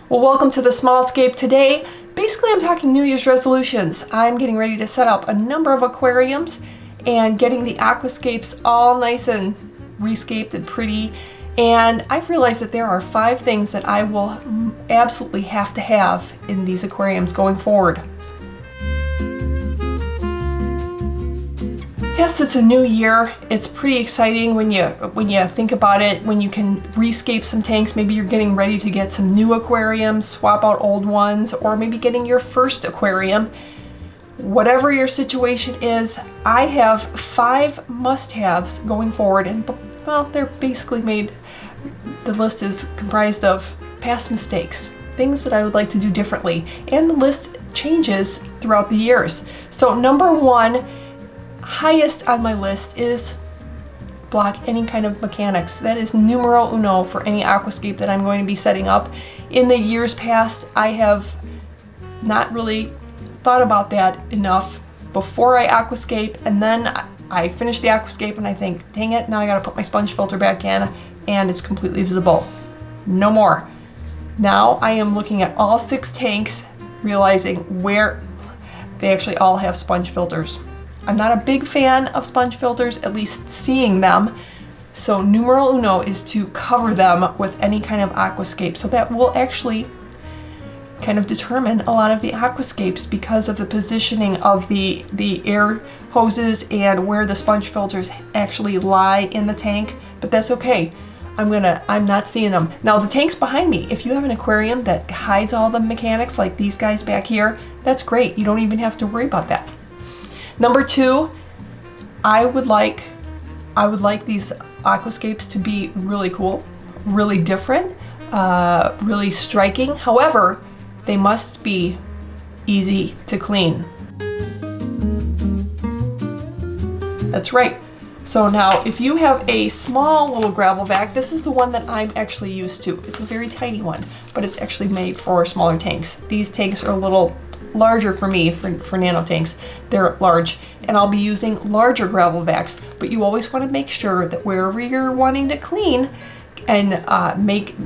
Well, welcome to the Small Scape. Today, basically I'm talking New Year's resolutions. I'm getting ready to set up a number of aquariums and getting the Aquascapes all nice and rescaped and pretty. And I've realized that there are 5 things that I will absolutely have to have in these aquariums going forward. Yes, it's a new year. It's pretty exciting when you think about it, when you can rescape some tanks. Maybe you're getting ready to get some new aquariums, swap out old ones, or maybe getting your first aquarium. Whatever your situation is, I have 5 must-haves going forward, and well, they're basically made, the list is comprised of past mistakes, things that I would like to do differently, and the list changes throughout the years. So number 1, highest on my list is block any kind of mechanics. That is numero uno for any aquascape that I'm going to be setting up. In the years past, I have not really thought about that enough before I aquascape, and then I finish the aquascape and I think, dang it, now I gotta put my sponge filter back in and it's completely visible. No more. Now I am looking at all 6 tanks, realizing where they actually all have sponge filters. I'm not a big fan of sponge filters, at least seeing them. So numero uno is to cover them with any kind of aquascape. So that will actually kind of determine a lot of the aquascapes because of the positioning of the air hoses and where the sponge filters actually lie in the tank. But that's okay. I'm not seeing them. Now the tanks behind me, if you have an aquarium that hides all the mechanics like these guys back here, that's great. You don't even have to worry about that. Number 2, I would like these aquascapes to be really cool, really different, really striking. However, they must be easy to clean. That's right. So now if you have a small little gravel vac, this is the one that I'm actually used to. It's a very tiny one, but it's actually made for smaller tanks. These tanks are a little larger for me, for nano tanks. They're large, and I'll be using larger gravel vacs, but you always want to make sure that wherever you're wanting to clean and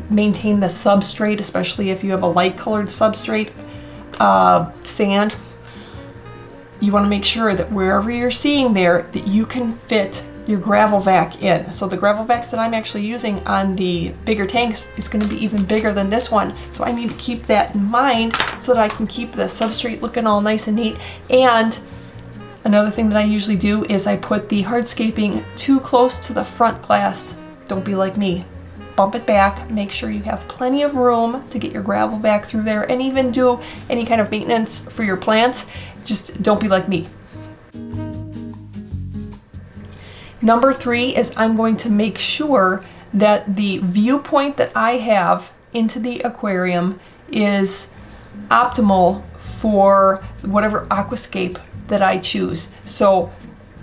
maintain the substrate, especially if you have a light colored substrate, sand, you want to make sure that wherever you're seeing there that you can fit your gravel vac in. So the gravel vacs that I'm actually using on the bigger tanks is going to be even bigger than this one. So I need to keep that in mind so that I can keep the substrate looking all nice and neat. And another thing that I usually do is I put the hardscaping too close to the front glass. Don't be like me. Bump it back, make sure you have plenty of room to get your gravel vac through there, and even do any kind of maintenance for your plants. Just don't be like me. Number 3 is I'm going to make sure that the viewpoint that I have into the aquarium is optimal for whatever aquascape that I choose. So,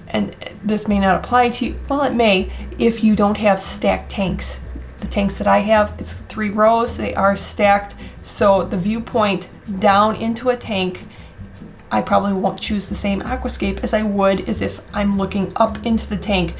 and this may not apply to you, well it may, if you don't have stacked tanks. The tanks that I have, it's 3 rows, they are stacked, so the viewpoint down into a tank, I probably won't choose the same aquascape as I would as if I'm looking up into the tank,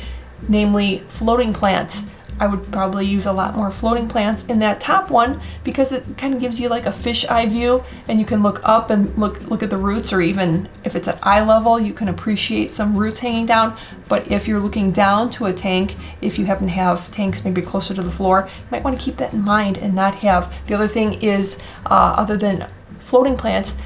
namely floating plants. I would probably use a lot more floating plants in that top one because it kind of gives you like a fisheye view, and you can look up and look at the roots, or even if it's at eye level, you can appreciate some roots hanging down. But if you're looking down to a tank, if you happen to have tanks maybe closer to the floor, you might want to keep that in mind and not have. The other thing is, other than floating plants,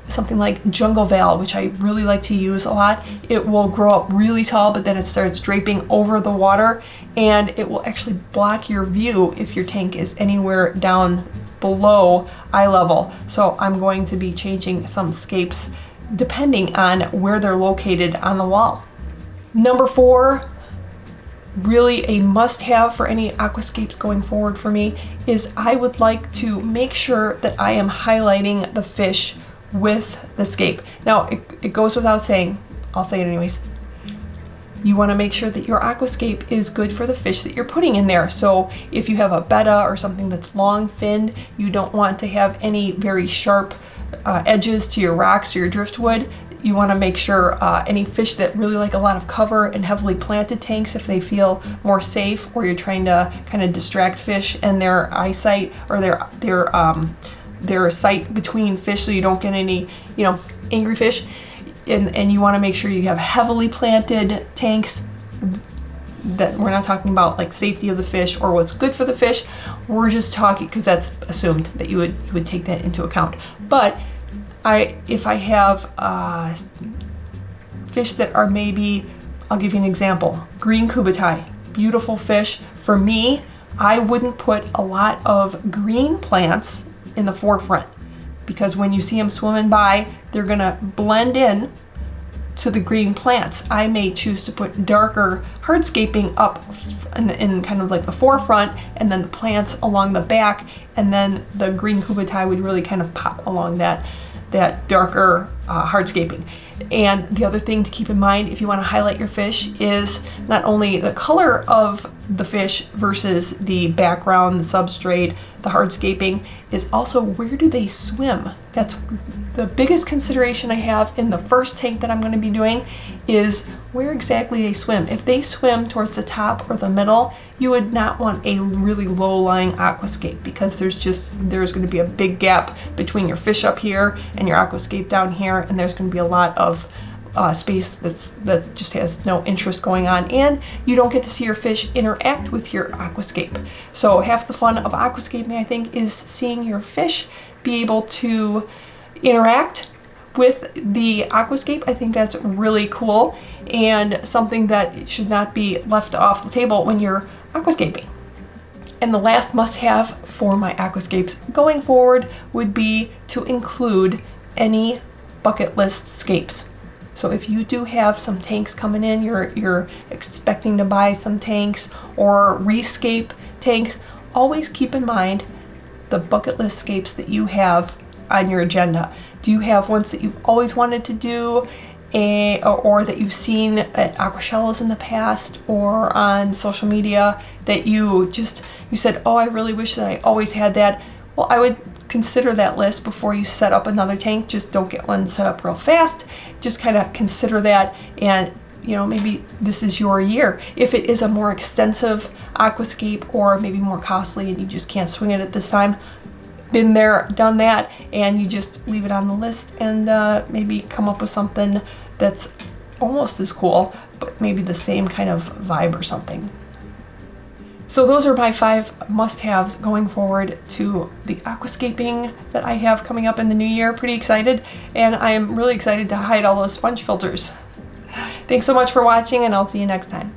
something like jungle val, which I really like to use a lot. It will grow up really tall, but then it starts draping over the water, and it will actually block your view if your tank is anywhere down below eye level. So I'm going to be changing some scapes depending on where they're located on the wall. Number 4, really a must-have for any aquascapes going forward for me, is I would like to make sure that I am highlighting the fish with the scape. Now it goes without saying, I'll say it anyways, you want to make sure that your aquascape is good for the fish that you're putting in there. So if you have a betta or something that's long finned, you don't want to have any very sharp edges to your rocks or your driftwood. You want to make sure any fish that really like a lot of cover and heavily planted tanks, if they feel more safe, or you're trying to kind of distract fish and their eyesight or their their sight between fish so you don't get any, you know, angry fish. And you want to make sure you have heavily planted tanks. That we're not talking about like safety of the fish or what's good for the fish. We're just talking, because that's assumed that you would take that into account. But if I have fish that are maybe, I'll give you an example, green kubutai, beautiful fish. For me, I wouldn't put a lot of green plants in the forefront, because when you see them swimming by, they're gonna blend in to the green plants. I may choose to put darker hardscaping up in kind of like the forefront, and then the plants along the back, and then the green kubutai would really kind of pop along that darker hardscaping. And the other thing to keep in mind if you want to highlight your fish is not only the color of the fish versus the background, the substrate, the hardscaping, is also where do they swim. That's the biggest consideration I have in the first tank that I'm going to be doing, is where exactly they swim. If they swim towards the top or the middle, you would not want a really low-lying aquascape, because there's going to be a big gap between your fish up here and your aquascape down here, and there's going to be a lot of space that just has no interest going on, and you don't get to see your fish interact with your aquascape. So half the fun of aquascaping, I think, is seeing your fish be able to interact with the aquascape. I think that's really cool, and something that should not be left off the table when you're aquascaping. And the last must-have for my aquascapes going forward would be to include any bucket list scapes. So if you do have some tanks coming in, you're expecting to buy some tanks or rescape tanks, always keep in mind the bucket list scapes that you have on your agenda. Do you have ones that you've always wanted to do, or that you've seen at Aquashellas in the past or on social media that you said, oh, I really wish that I always had that? Well, I would consider that list before you set up another tank. Just don't get one set up real fast. Just kind of consider that, and you know, maybe this is your year. If it is a more extensive aquascape or maybe more costly and you just can't swing it at this time, been there, done that, and you just leave it on the list and maybe come up with something that's almost as cool, but maybe the same kind of vibe or something. So those are my 5 must-haves going forward to the aquascaping that I have coming up in the new year. Pretty excited, and I am really excited to hide all those sponge filters. Thanks so much for watching, and I'll see you next time.